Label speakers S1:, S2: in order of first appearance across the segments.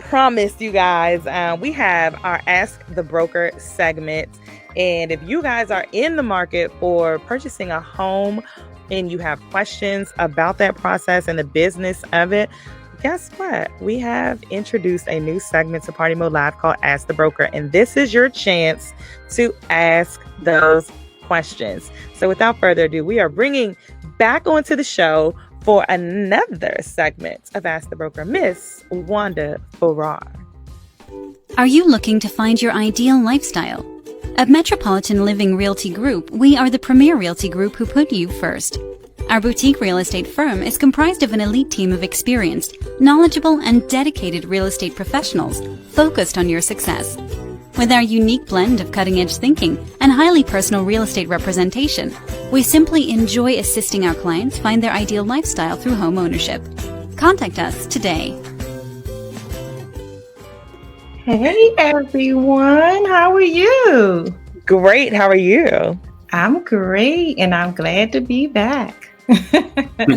S1: promised, you guys, we have our Ask the Broker segment. And if you guys are in the market for purchasing a home and you have questions about that process and the business of it, guess what? We have introduced a new segment to Party Mode Live called Ask the Broker. And this is your chance to ask those questions. So without further ado, we are bringing back onto the show for another segment of Ask the Broker, Miss Wanda Farrar.
S2: Are you looking to find your ideal lifestyle? At Metropolitan Living Realty Group, we are the premier realty group who put you first. Our boutique real estate firm is comprised of an elite team of experienced, knowledgeable, and dedicated real estate professionals focused on your success. With our unique blend of cutting-edge thinking and highly personal real estate representation, we simply enjoy assisting our clients find their ideal lifestyle through home ownership. Contact us today.
S3: Hey everyone, how are you?
S1: Great, how are you?
S3: I'm great, and I'm glad to be back.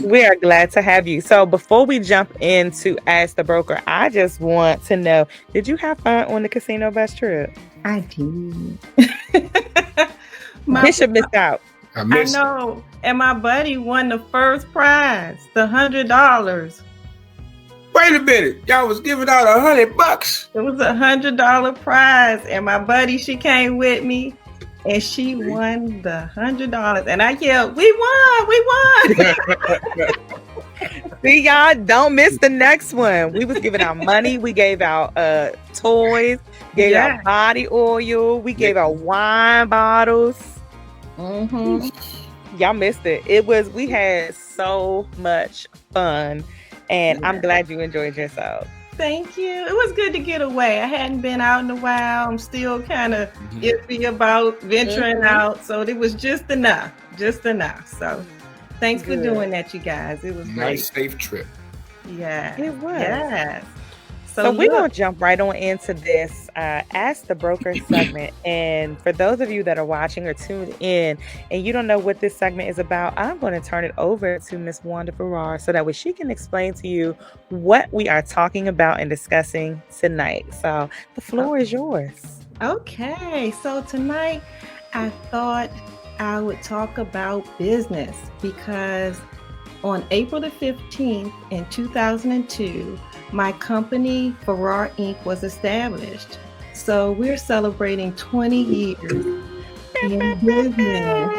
S1: We are glad to have you. So before we jump into Ask the Broker, I just want to know, did you have fun on the casino bus trip?
S3: I did.
S1: Bishop missed out.
S3: I know, and my buddy won the first prize, the $100.
S4: Wait a minute, y'all was giving out $100.
S3: It was $100 prize, and my buddy, she came with me. And she won the $100, and I yelled, "We won!
S1: See, y'all, don't miss the next one. We was giving out money. We gave out toys, gave out body oil. We gave out wine bottles. Y'all missed it. We had so much fun, and I'm glad you enjoyed yourself.
S3: Thank you. It was good to get away. I hadn't been out in a while. I'm still kind of iffy about venturing out. So it was just enough. So thanks for doing that, you guys. It was
S4: nice, safe trip.
S3: Yeah.
S1: It was.
S3: Yes.
S1: So we're going to jump right on into this Ask the Broker segment. And for those of you that are watching or tuned in and you don't know what this segment is about, I'm going to turn it over to Miss Wanda Farrar so that way she can explain to you what we are talking about and discussing tonight. So the floor is yours.
S3: Okay. So tonight I thought I would talk about business because on April the 15th in 2002, my company, Farrar Inc., was established. So we're celebrating 20 years in business.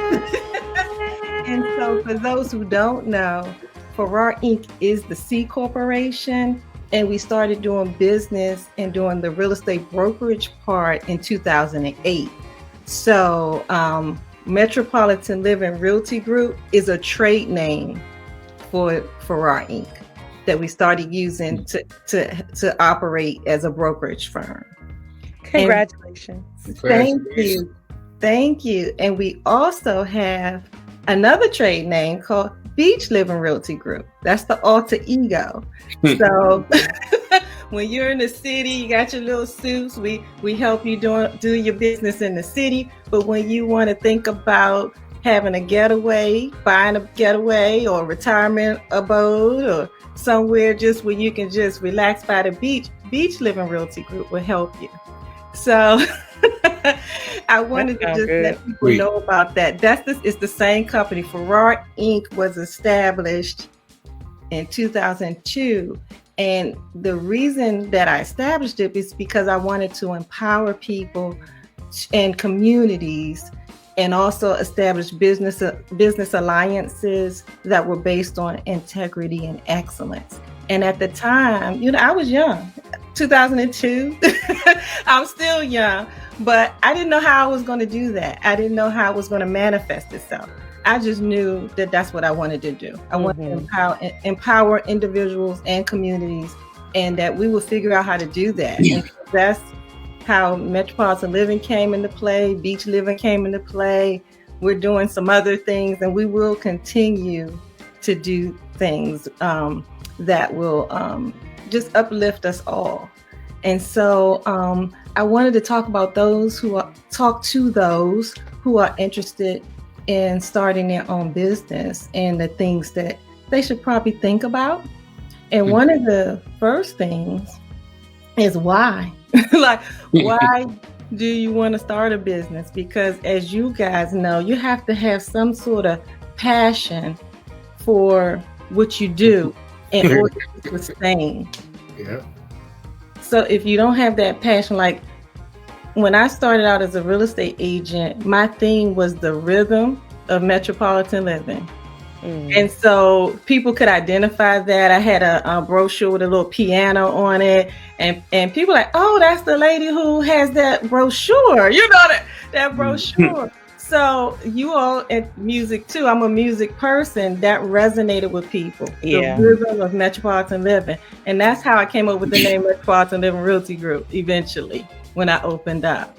S3: And so for those who don't know, Farrar Inc. is the C Corporation, and we started doing business and doing the real estate brokerage part in 2008. So Metropolitan Living Realty Group is a trade name for Farrar Inc. that we started using to operate as a brokerage firm.
S1: Congratulations.
S3: Thank you. And we also have another trade name called Beach Living Realty Group. That's the alter ego. So when you're in the city, you got your little suits. We help you do your business in the city. But when you want to think about having a getaway, buying a getaway or retirement abode or somewhere just where you can just relax by the beach, Beach Living Realty Group will help you. So I wanted to just let people know about that. It's the same company. Farrar Inc. was established in 2002. And the reason that I established it is because I wanted to empower people and communities and also establish business alliances that were based on integrity and excellence. And at the time, I was young, 2002. I'm still young, but I didn't know how I was going to do that. I didn't know how it was going to manifest itself. I just knew that that's what I wanted to do. I wanted to empower individuals and communities, and that we would figure out how to do that. And that's how Metropolitan Living came into play, Beach Living came into play. We're doing some other things, and we will continue to do things that will just uplift us all. And so I wanted to talk about those who are interested in starting their own business and the things that they should probably think about. And one of the first things is why. Like, why do you want to start a business? Because as you guys know, you have to have some sort of passion for what you do in order to sustain.
S4: Yeah.
S3: So if you don't have that passion, like when I started out as a real estate agent, my theme was the rhythm of metropolitan living. And so people could identify that. I had a brochure with a little piano on it, and people like, oh, that's the lady who has that brochure, you know, that brochure. So you all at music too, I'm a music person, that resonated with people.
S1: Yeah.
S3: The rhythm of metropolitan living. And that's how I came up with the name Metropolitan Living Realty Group eventually when I opened up.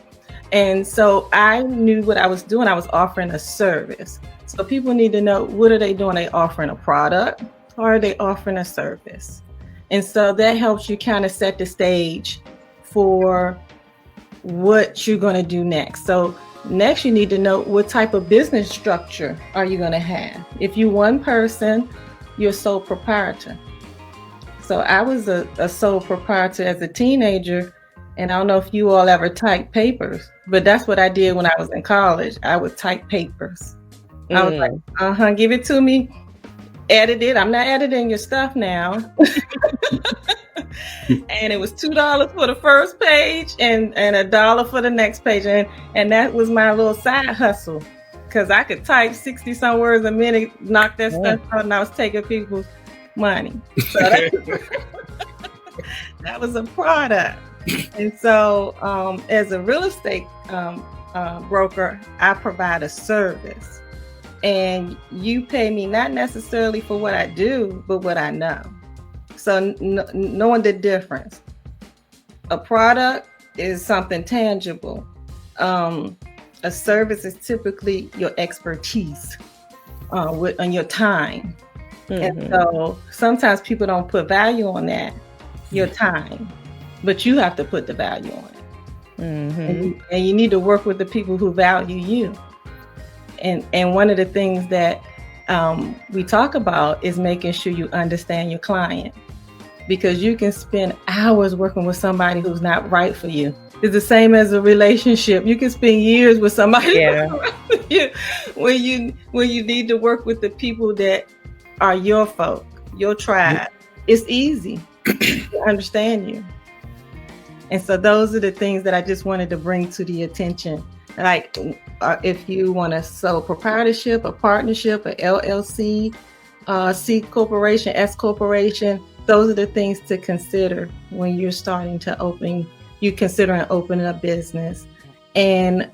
S3: And so I knew what I was doing. I was offering a service. So people need to know, what are they doing? Are they offering a product or are they offering a service? And so that helps you kind of set the stage for what you're going to do next. So next, you need to know what type of business structure are you going to have. If you're one person, you're a sole proprietor. So I was a sole proprietor as a teenager, and I don't know if you all ever typed papers, but that's what I did when I was in college. I would type papers. I was like, give it to me, edit it. I'm not editing your stuff now. And it was $2 for the first page and $1 for the next page. And that was my little side hustle, because I could type 60 some words a minute, knock that stuff out, and I was taking people's money. So that was a product. And so as a real estate broker, I provide a service. And you pay me not necessarily for what I do, but what I know. So knowing the difference. A product is something tangible. A service is typically your expertise on your time. And so sometimes people don't put value on that, your time, but you have to put the value on it. And you need to work with the people who value you. And one of the things that we talk about is making sure you understand your client, because you can spend hours working with somebody who's not right for you. It's the same as a relationship. You can spend years with somebody when you need to work with the people that are your folk, your tribe. It's easy to understand you. And so those are the things that I just wanted to bring to the attention. Like if you want a sole proprietorship, a partnership, a LLC, C corporation, S corporation, those are the things to consider when you're starting to considering opening a business. And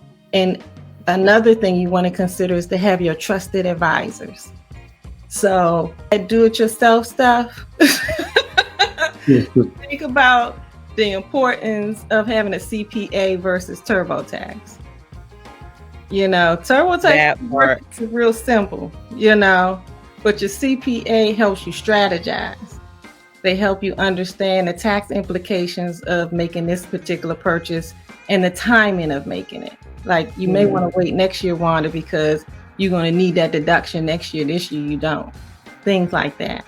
S3: another thing you want to consider is to have your trusted advisors. So do-it-yourself stuff. Think about the importance of having a CPA versus TurboTax. You know, TurboTax is real simple, you know, but your CPA helps you strategize. They help you understand the tax implications of making this particular purchase and the timing of making it. Like you may want to wait next year, Wanda, because you're going to need that deduction next year. This year you don't. Things like that.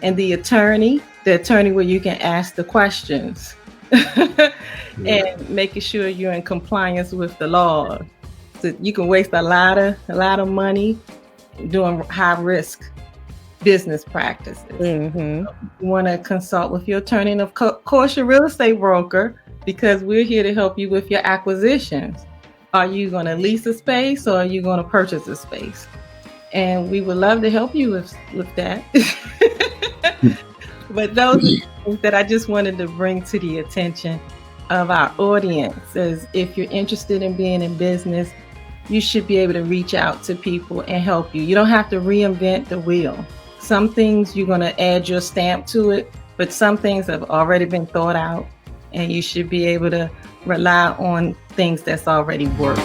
S3: And the attorney where you can ask the questions and making sure you're in compliance with the law. So you can waste a lot of money doing high risk business practices. You want to consult with your attorney, and of course your real estate broker, because we're here to help you with your acquisitions. Are you going to lease a space or are you going to purchase a space? And we would love to help you with that. But those are things that I just wanted to bring to the attention of our audience. Is if you're interested in being in business, you should be able to reach out to people and help you. You don't have to reinvent the wheel. Some things you're going to add your stamp to it, but some things have already been thought out, and you should be able to rely on things that's already worked.